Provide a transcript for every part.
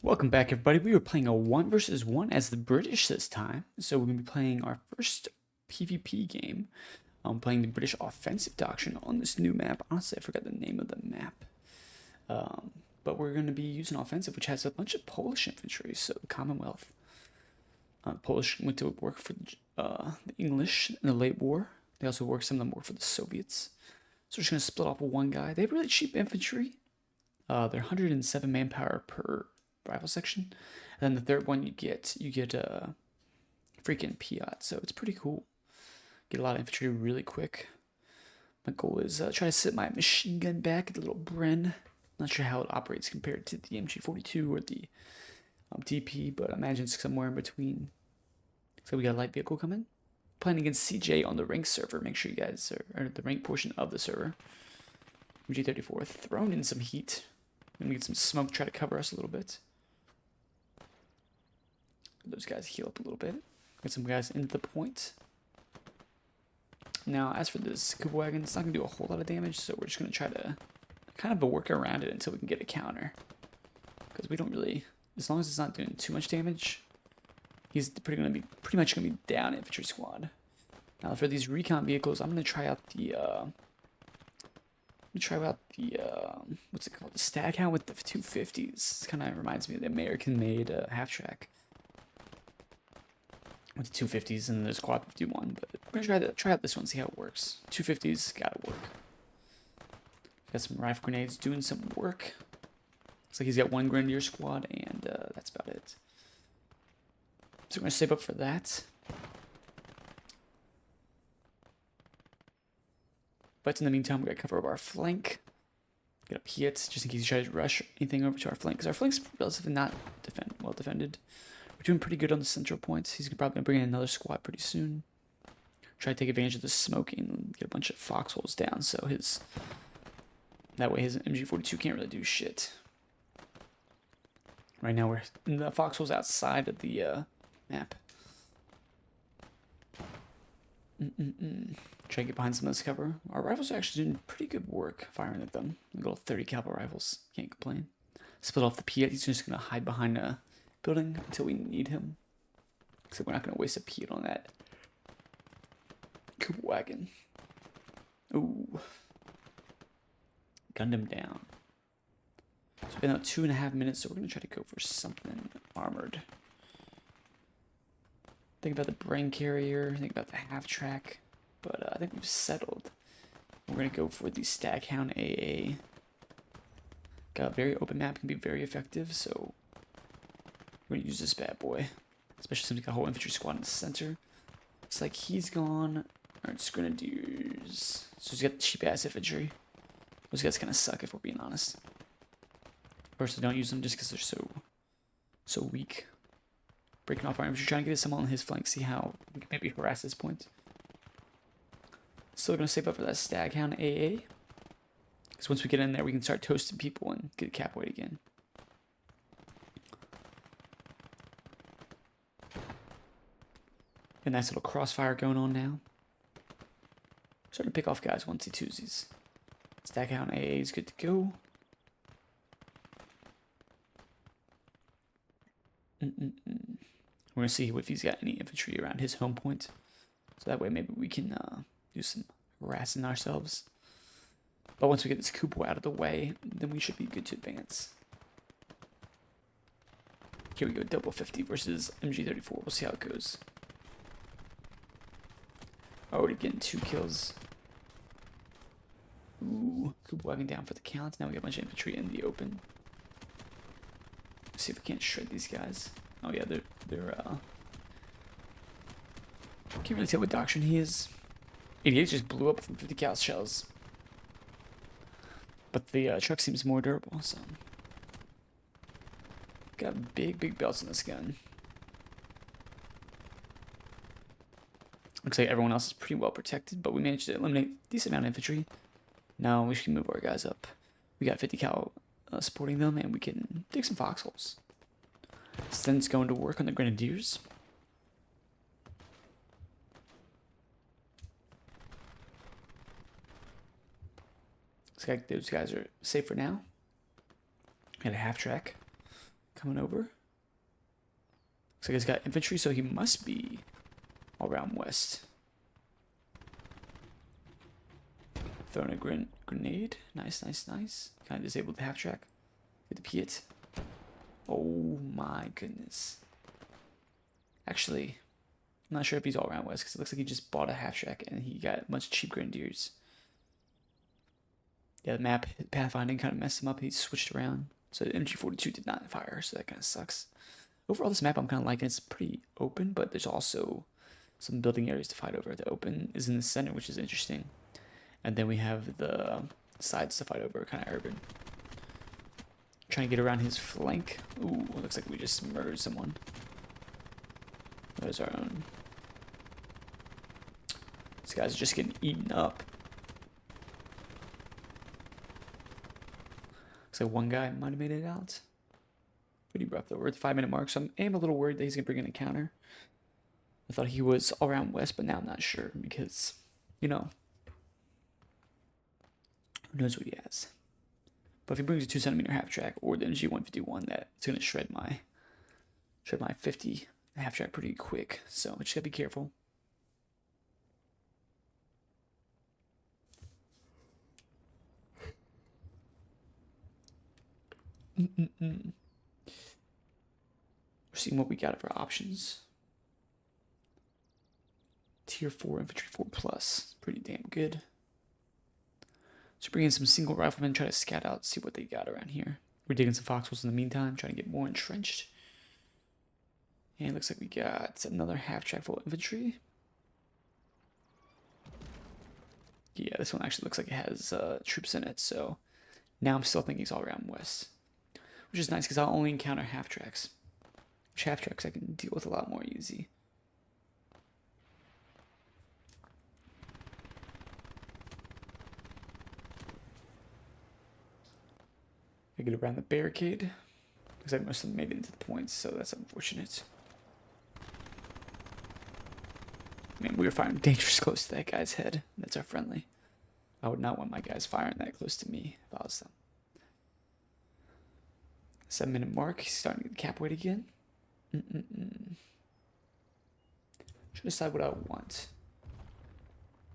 Welcome back, everybody. We were playing a 1 versus 1 as the British this time. So we're going to be playing our first PvP game. Playing the British offensive doctrine on this new map. Honestly, I forgot the name of the map. But we're going to be using offensive, which has a bunch of Polish infantry. So the Commonwealth. Polish went to work for the English in the late war. They also worked some of them work for the Soviets. So we're just going to split off one guy. They have really cheap infantry. They're 107 manpower per rifle section, and then the third one you get a freaking Piat, so it's pretty cool. Get a lot of infantry really quick. My goal is try to sit my machine gun back at the little Bren. Not sure how it operates compared to the MG42 or the TP, but I imagine it's somewhere in between. So we got a light vehicle coming. Playing against CJ on the ranked server. Make sure you guys are the ranked portion of the server. MG34 thrown in some heat. Gonna get some smoke, try to cover us a little bit. Those guys heal up a little bit. Get some guys into the point. Now, as for this Kuba wagon, it's not going to do a whole lot of damage, so we're just going to try to kind of work around it until we can get a counter. Because we don't really, as long as it's not doing too much damage, he's pretty much going to be down infantry squad. Now, for these recon vehicles, I'm going to try out the, what's it called? The Staghound with the 250s. It kind of reminds me of the American-made half-track. With the 250s and there's quad 51, but we're gonna try out this one, see how it works. 250s gotta work. Got some rifle grenades doing some work. Looks like he's got one grenadier squad, and that's about it. So we're gonna save up for that. But in the meantime, we gotta cover up our flank. Get up Piat, just in case he tries to rush anything over to our flank, because our flank's relatively not well defended. We're doing pretty good on the central points. He's probably going to bring in another squad pretty soon. Try to take advantage of the smoking and get a bunch of foxholes down so that way his MG42 can't really do shit. Right now we're in the foxholes outside of the map. Try to get behind some of this cover. Our rifles are actually doing pretty good work firing at them. Little 30 caliber rifles. Can't complain. Split off the Piat. He's just going to hide behind a building until we need him. So we're not going to waste a Piat on that Kuba wagon. Ooh. Gunned him down. So it's been about 2.5 minutes, so we're going to try to go for something armored. Think about the brain carrier, think about the half-track, but I think we've settled. We're going to go for the Staghound AA. Got a very open map, can be very effective, so we're gonna use this bad boy, especially since we got a whole infantry squad in the center. It's like he's gone. Alright, grenadiers. So he's got cheap ass infantry. Those guys kind of suck if we're being honest. Personally, don't use them just because they're so weak. Breaking off our infantry, trying to get someone on his flank, see how we can maybe harass this point. Still gonna save up for that Staghound AA, because once we get in there, we can start toasting people and get a cap weight again. A nice little crossfire going on now. Starting to pick off guys onesie twosies. Staghound AA is good to go. We're gonna see if he's got any infantry around his home point, so that way maybe we can do some harassing ourselves. But once we get this Kuba out of the way, then we should be good to advance. Here we go, double 50 versus MG34. We'll see how it goes. Already getting 2 kills. Ooh, Kuba wagon down for the count. Now we got a bunch of infantry in the open. Let's see if we can't shred these guys. Oh yeah, they're can't really tell what doctrine he is. 88 just blew up from 50 cal shells. But the truck seems more durable, so got big belts on this gun. Looks like everyone else is pretty well protected, but we managed to eliminate a decent amount of infantry. Now we should move our guys up. We got 50 cal supporting them, and we can dig some foxholes. So then it's going to work on the grenadiers. Looks like those guys are safe for now. Got a half track. coming over. Looks like he's got infantry, so he must be all around west. Throwing a grenade. Nice, nice, nice. Kind of disabled the half track. Get the Piet. Oh my goodness. Actually, I'm not sure if he's all around west because it looks like he just bought a half track and he got a bunch of cheap grenadiers. Yeah, the map pathfinding kind of messed him up. He switched around. So the MG42 did not fire, so that kind of sucks. Overall, this map I'm kind of liking. It's pretty open, but there's also some building areas to fight over. The open is in the center, which is interesting. And then we have the sides to fight over, kind of urban. Trying to get around his flank. Ooh, looks like we just murdered someone. There's our own. These guys are just getting eaten up. Looks like one guy might have made it out. Pretty rough though. We're at the 5-minute mark, so I am a little worried that he's going to bring in a counter. I thought he was all around west, but now I'm not sure because, you know, who knows what he has. But if he brings a 2-centimeter half track or the MG151, that's going to shred my 50 half track pretty quick. So I just got to be careful. We're seeing what we got for options. Tier 4 infantry 4+, pretty damn good. So bring in some single riflemen, try to scout out, see what they got around here. We're digging some foxholes in the meantime, trying to get more entrenched. And it looks like we got another half track full of infantry. Yeah, this one actually looks like it has troops in it, so now I'm still thinking he's all around west. Which is nice because I'll only encounter half tracks. Which half tracks I can deal with a lot more easy. I get around the barricade because I must have made it into the points, so that's unfortunate. I mean, we were firing dangerous close to that guy's head. That's our friendly. I would not want my guys firing that close to me if I was them. 7-minute mark. He's starting to get the cap weight again. Trying to decide what I want.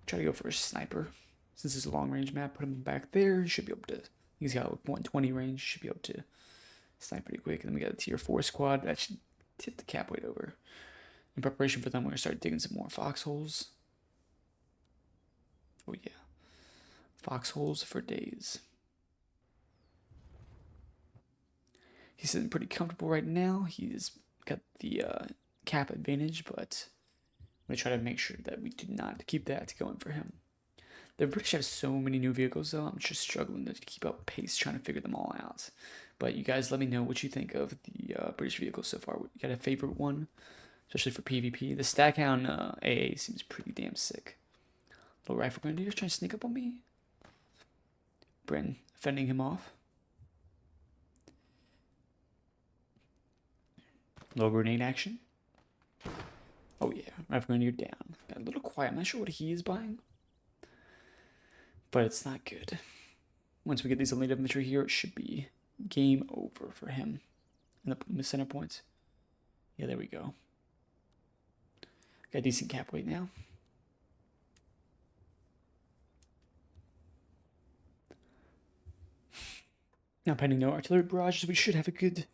Try to go for a sniper. Since it's a long range map, put him back there. He should be able to. He's got 120 range. Should be able to snipe pretty quick. And then we got a tier 4 squad. That should tip the cap weight over. In preparation for them, we're going to start digging some more foxholes. Oh yeah. Foxholes for days. He's sitting pretty comfortable right now. He's got the cap advantage, but I'm going to try to make sure that we do not keep that going for him. The British have so many new vehicles, though. I'm just struggling to keep up pace, trying to figure them all out. But you guys let me know what you think of the British vehicles so far. You got a favorite one, especially for PvP. The Stackhound AA seems pretty damn sick. Little rifle grenadier trying to sneak up on me. Bren fending him off. Little grenade action. Oh yeah, rifle grenadier down. Got a little quiet. I'm not sure what he is buying, but it's not good. Once we get these elite infantry here, it should be game over for him. In the center points. Yeah, there we go. Got a decent cap weight now. Now pending no artillery barrages, we should have a good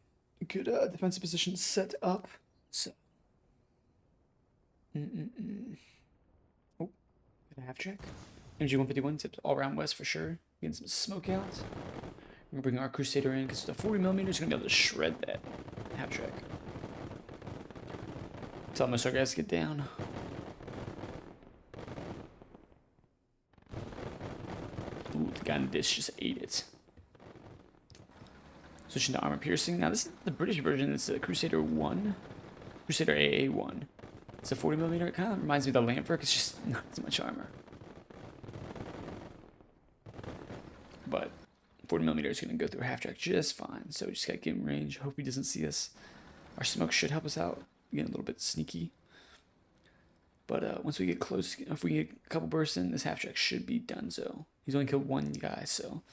defensive position set up. So, oh, got a half check. MG151 tipped all around west for sure. Getting some smoke out. We're gonna bring our Crusader in because the 40mm is gonna be able to shred that half track. Tell most of our guys to get down. Ooh, the guy in the dish just ate it. Switching to armor piercing. Now this is the British version. It's a Crusader 1. Crusader AA1. It's a 40mm. It kind of reminds me of the Lampwork. It's just not as much armor. But 40mm is going to go through a half track just fine. So we just got to get in range. Hope he doesn't see us. Our smoke should help us out. Getting a little bit sneaky. But once we get close, if we get a couple bursts in, this half track should be done. So he's only killed one guy, so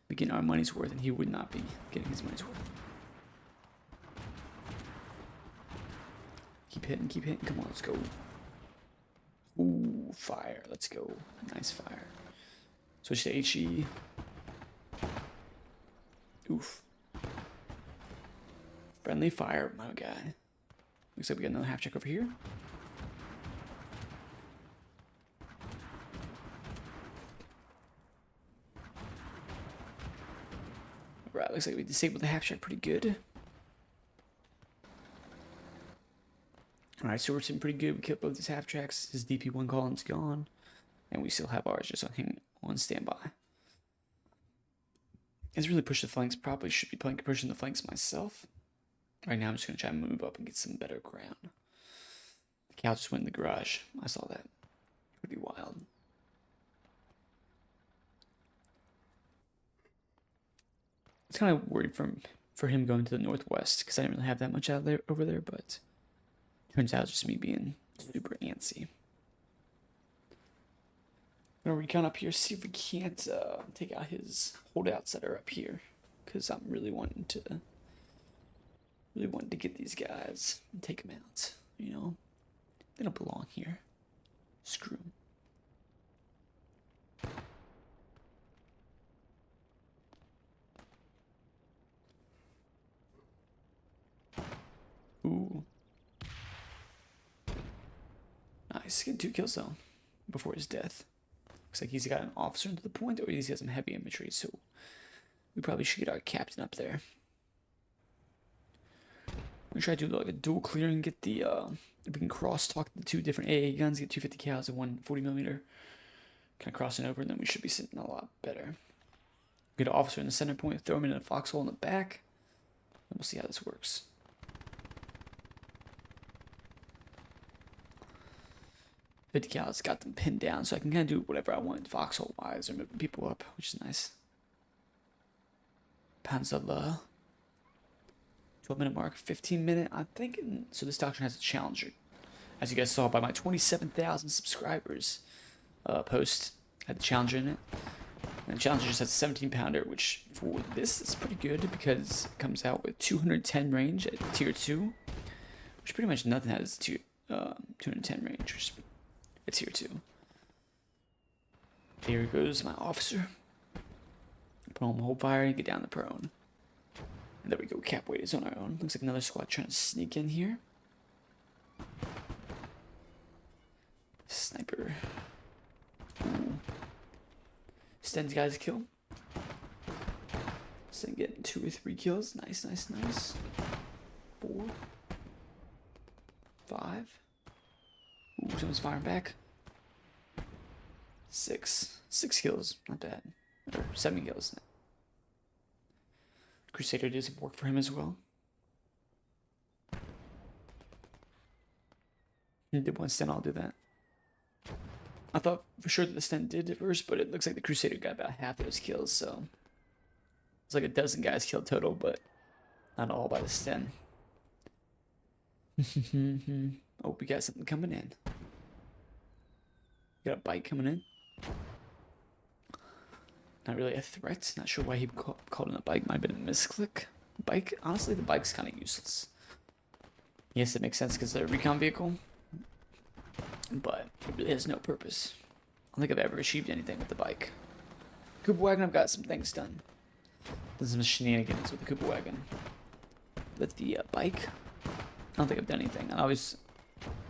we're getting our money's worth, and he would not be getting his money's worth. Keep hitting, keep hitting. Come on, let's go. Ooh, fire. Let's go. Nice fire. Switch to HE. Oof. Friendly fire, my guy. Looks like we got another half check over here. Right, looks like we disabled the half check pretty good. Alright, so we're sitting pretty good. We killed both his half tracks. His DP1 column's gone. And we still have ours just on standby. Let's really push the flanks. Probably should be pushing the flanks myself. Right now I'm just going to try and move up and get some better ground. The cow just went in the garage. I saw that. Pretty wild. I was kind of worried for him going to the northwest because I didn't really have that much out there over there, but turns out it's just me being super antsy. I'm gonna recon up here, see if we can't take out his holdouts that are up here, because I'm really wanting to get these guys and take them out. You know, they don't belong here. Screw them. Ooh. Nice. Getting 2 kills though before his death. Looks like he's got an officer into the point, or he's got some heavy infantry, so we probably should get our captain up there. We're gonna try to do like a dual clear and get the if we can cross talk the 2 different AA guns, get 250 cals and 140mm, kind of crossing over, and then we should be sitting a lot better. Get an officer in the center point, throw him in a foxhole in the back, and we'll see how this works. Cal's got them pinned down, so I can kind of do whatever I want foxhole wise or moving people up, which is nice. Panzer 12-minute mark, 15-minute. I'm thinking, so this doctrine has a challenger. As you guys saw by my 27,000 subscribers post, had the challenger in it. And the challenger just has a 17-pounder, which for this is pretty good because it comes out with 210 range at tier 2, which pretty much nothing has 210 range, which it's tier 2. Here goes my officer. Put on the hold fire and get down the prone. And there we go, cap weight is on our own. Looks like another squad trying to sneak in here. Sniper. Ooh. Sten's guys kill. Sten getting 2 or 3 kills. Nice, nice, nice. 4. 5. Ooh, someone's firing back. 6 kills, not bad. Or 7 kills. Crusader did some work for him as well. He did 1 stun, I'll do that. I thought for sure that the stun did it first, but it looks like the Crusader got about half those kills, so it's like a dozen guys killed total, but not all by the stun. Oh, we got something coming in. Got a bike coming in. Not really a threat. Not sure why he called in a bike. Might have been a misclick. Bike, honestly, the bike's kind of useless. Yes, it makes sense because they're a recon vehicle, but it really has no purpose. I don't think I've ever achieved anything with the bike. Cooper Wagon, I've got some things done. Done some shenanigans with the Cooper Wagon. With the bike, I don't think I've done anything. I always,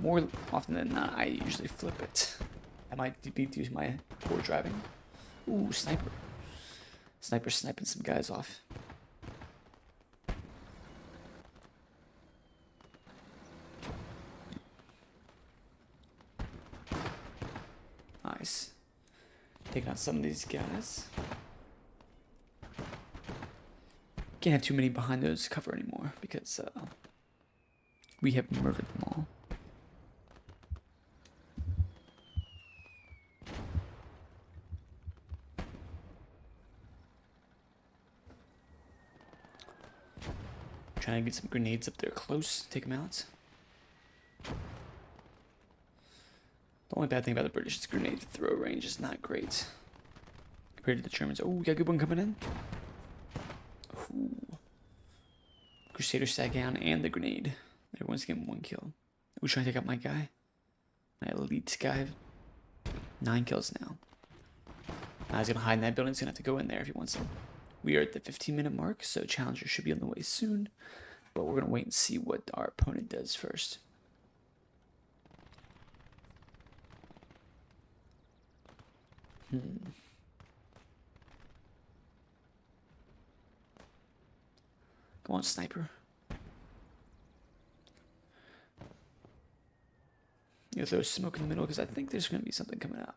more often than not, I usually flip it. I might be due to my poor driving. Ooh, sniper. Sniper sniping some guys off. Nice. Taking out some of these guys. Can't have too many behind those cover anymore because we have murdered them all. Trying to get some grenades up there close, take them out. The only bad thing about the British is grenade throw range is not great compared to the Germans. Oh, we got a good one coming in. Ooh. Crusader sat down and the grenade. Everyone's getting 1 kill. Who's trying to take out my guy? My elite guy. 9 kills now. Now he's gonna hide in that building. He's gonna have to go in there if he wants him. We are at the 15-minute mark, so challenger should be on the way soon. But we're gonna wait and see what our opponent does first. Come on, sniper. You throw smoke in the middle because I think there's gonna be something coming out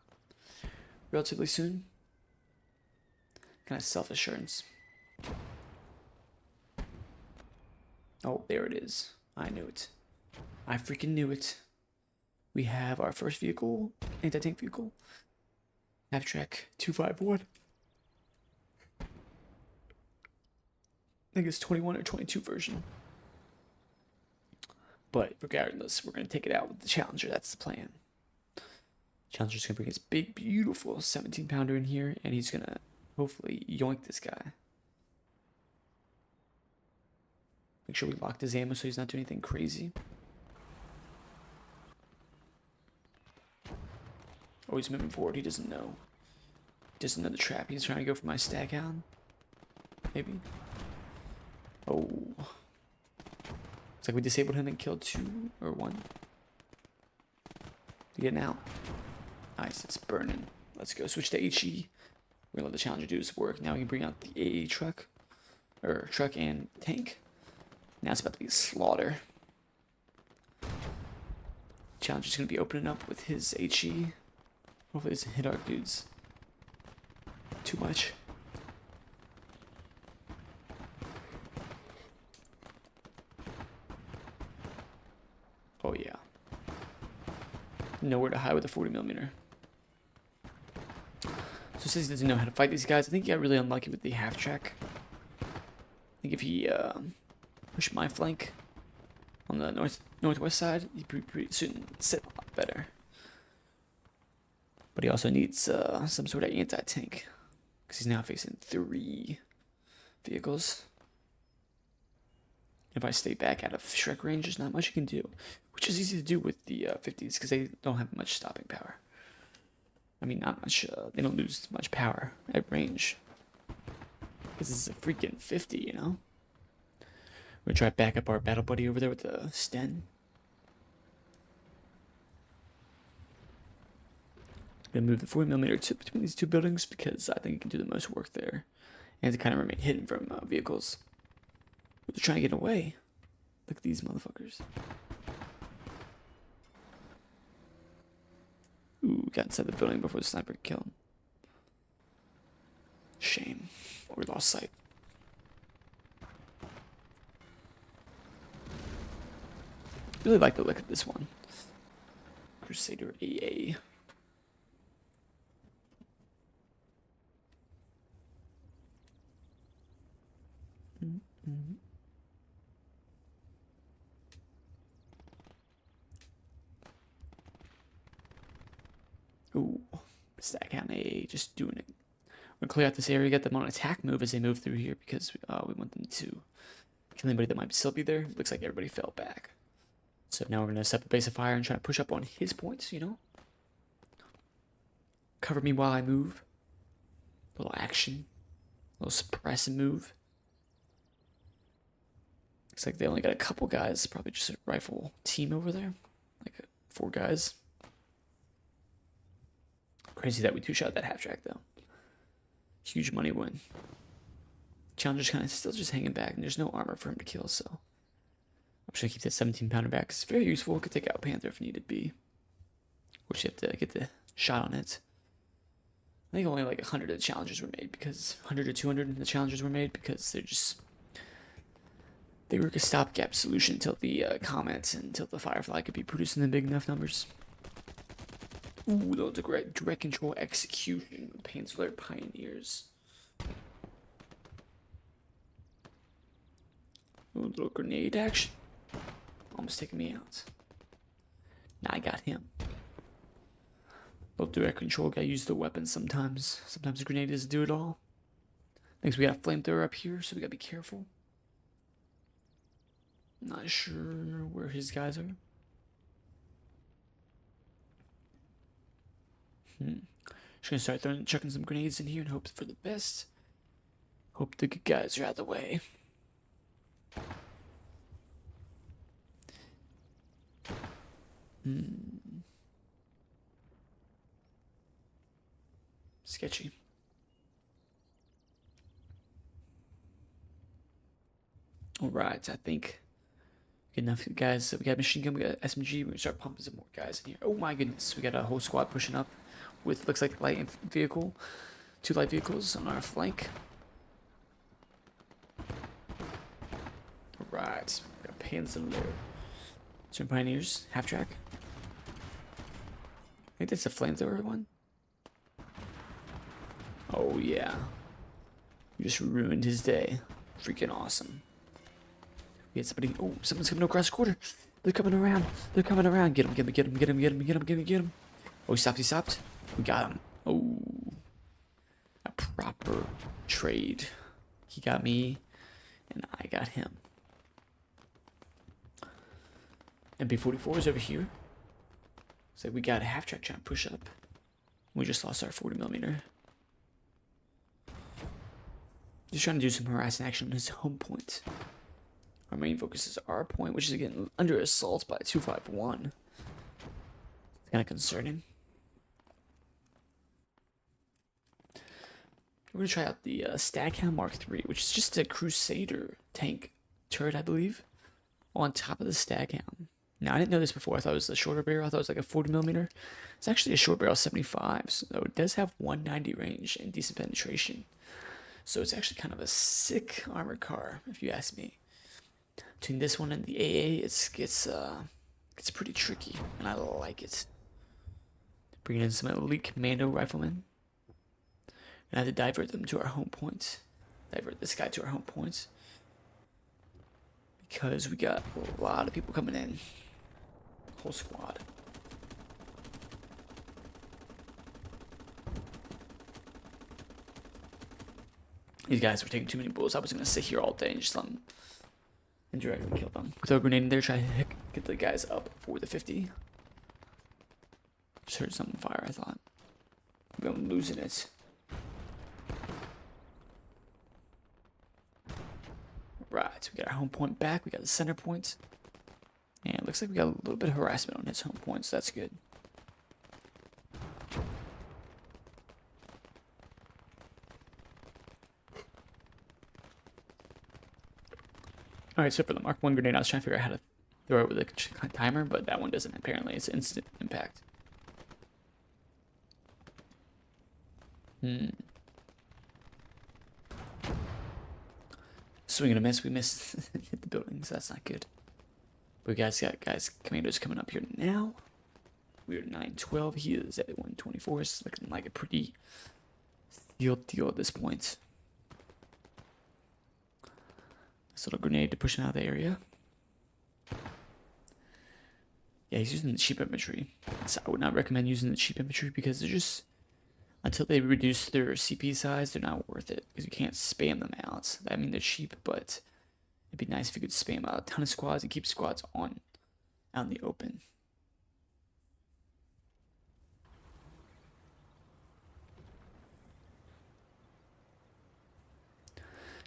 relatively soon. Kind of self-assurance. Oh, there it is. I knew it. I freaking knew it. We have our first vehicle, anti-tank vehicle. Half-track 251. I think it's 21 or 22 version. But regardless, we're going to take it out with the Challenger. That's the plan. Challenger's going to bring his big, beautiful 17-pounder in here, and he's going to hopefully yoink this guy. Make sure we locked his ammo so he's not doing anything crazy. Oh, he's moving forward. He doesn't know. He doesn't know the trap. He's trying to go for my stack out. Maybe. Oh. It's like we disabled him and killed 2 or 1. You getting out? Nice. It's burning. Let's go. Switch to HE. We're going to let the Challenger do his work. Now we can bring out the AA truck. Or truck and tank. Now it's about to be a slaughter. Challenger's going to be opening up with his HE. Hopefully it doesn't hit our dudes too much. Oh yeah. Nowhere to hide with a 40mm. So it says he doesn't know how to fight these guys. I think he got really unlucky with the half-track. I think if he pushed my flank on the northwest side, he'd pretty soon sit a lot better. But he also needs some sort of anti-tank, because he's now facing 3 vehicles. If I stay back out of Shrek range, there's not much you can do, which is easy to do with the 50s, because they don't have much stopping power. I mean, not much. They don't lose much power at range, because this is a freaking 50, you know? We're gonna try to back up our battle buddy over there with the Sten. Gonna move the 40mm between these 2 buildings because I think it can do the most work there, and to kind of remain hidden from vehicles. But they're trying to get away. Look at these motherfuckers. Ooh, got inside the building before the sniper could kill him. Shame. We lost sight. Really like the look of this one. Crusader AA. Ooh, stack out AA, just doing it. We're gonna clear out this area, get them on an attack move as they move through here because we want them to kill anybody that might still be there. Looks like everybody fell back. So now we're gonna set up a base of fire and try to push up on his points, you know? Cover me while I move. A little action. A little suppress and move. Looks like they only got a couple guys, probably just a rifle team over there. Like 4 guys. Crazy that we 2-shot that half-track though. Huge money win. Challenger's kind of still just hanging back, and there's no armor for him to kill, so I'm just gonna keep that 17-pounder back. It's very useful. It could take out Panther if needed be. Which you have to get the shot on it. I think only like 100 of the Challengers were made because 100 or 200 of the Challengers were made because they were a stopgap solution until the comments and until the Firefly could be producing in big enough numbers. Ooh, those are great. Direct control execution. Painkiller Pioneers. Ooh, a little grenade action. Almost taking me out. Now I got him. Both direct control, gotta use the weapon sometimes. Sometimes a grenade doesn't do it all. Thanks, we got a flamethrower up here, so we gotta be careful. Not sure where his guys are. Just gonna start chucking some grenades in here and hope for the best. Hope the good guys are out of the way. Sketchy. Alright, I think good enough guys. We got machine gun, we got SMG, we're gonna start pumping some more guys in here. Oh my goodness, we got a whole squad pushing up with looks like light vehicle. 2 light vehicles on our flank. Alright, we got Panzer there. Some Pioneers, half track. I think that's a flamethrower one. Oh yeah. You just ruined his day. Freaking awesome. We had somebody. Oh, someone's coming across the quarter. They're coming around. They're coming around. Get him, get him, get him, get him, get him, get him, get him, get him. Oh, he stopped, he stopped. We got him. Oh. A proper trade. He got me, and I got him. MP44 is over here. So we got a half track trying to push up. We just lost our 40mm. Just trying to do some harassing action on his home point. Our main focus is our point, which is getting under assault by 251. It's kind of concerning. We're going to try out the Staghound Mark III, which is just a Crusader tank turret, I believe, on top of the Staghound. Now, I didn't know this before. I thought it was a shorter barrel. I thought it was like a 40mm. It's actually a short barrel 75, so it does have 190 range and decent penetration. So it's actually kind of a sick armored car, if you ask me. Between this one and the AA, it's pretty tricky, and I like it. Bringing in some elite commando riflemen. And I had to divert them to our home points. Divert this guy to our home points. Because we got a lot of people coming in. Whole squad. These guys were taking too many bullets. I was going to sit here all day and just let them and directly kill them. Throw a grenade in there, try to get the guys up for the 50. Just heard something fire, I thought. Maybe I'm losing it. Right, we got our home point back. We got the center point. And it looks like we got a little bit of harassment on his home point, so that's good. Alright, so for the Mark 1 grenade, I was trying to figure out how to throw it with a timer, but that one doesn't apparently. It's instant impact. Swing and a miss. We missed hit the building, so that's not good. But we got commandos coming up here now. We're at 912. He is at 124. It's looking like a pretty sealed deal at this point. This little grenade to push him out of the area. Yeah, he's using the cheap infantry. So I would not recommend using the cheap infantry because they're just, until they reduce their CP size, they're not worth it because you can't spam them out. I mean, they're cheap, but it'd be nice if you could spam out a ton of squads and keep squads out in the open.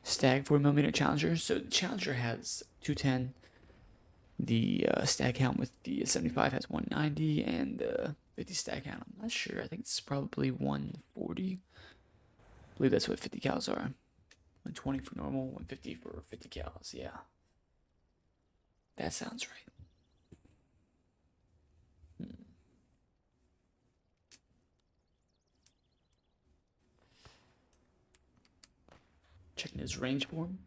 Stag 40mm Challenger. So the Challenger has 210. The Staghound with the 75 has 190, and the 50 Staghound, I'm not sure. I think it's probably 140. I believe that's what 50 cals are. 120 for normal, 150 for 50 cals. Yeah, that sounds right. Checking his range for him.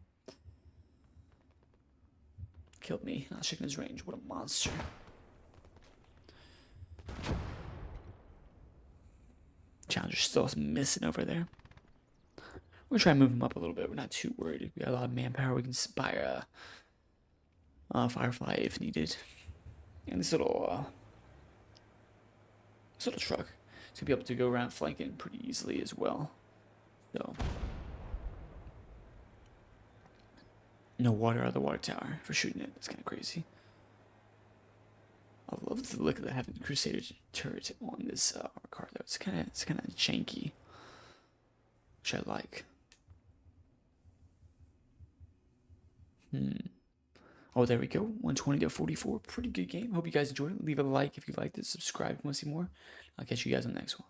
Killed me. Not checking his range. What a monster. Challenger's still missing over there. We're gonna try and move him up a little bit. We're not too worried. We got a lot of manpower. We can buy a Firefly if needed. And this little truck is gonna be able to go around flanking pretty easily as well. So no water out of the water tower for shooting it. It's kind of crazy. I love the look of having the Crusader turret on this card though. It's kind of janky, which I like. Oh, there we go. 120 to 44. Pretty good game. Hope you guys enjoyed it. Leave a like if you liked it. Subscribe if you want to see more. I'll catch you guys on the next one.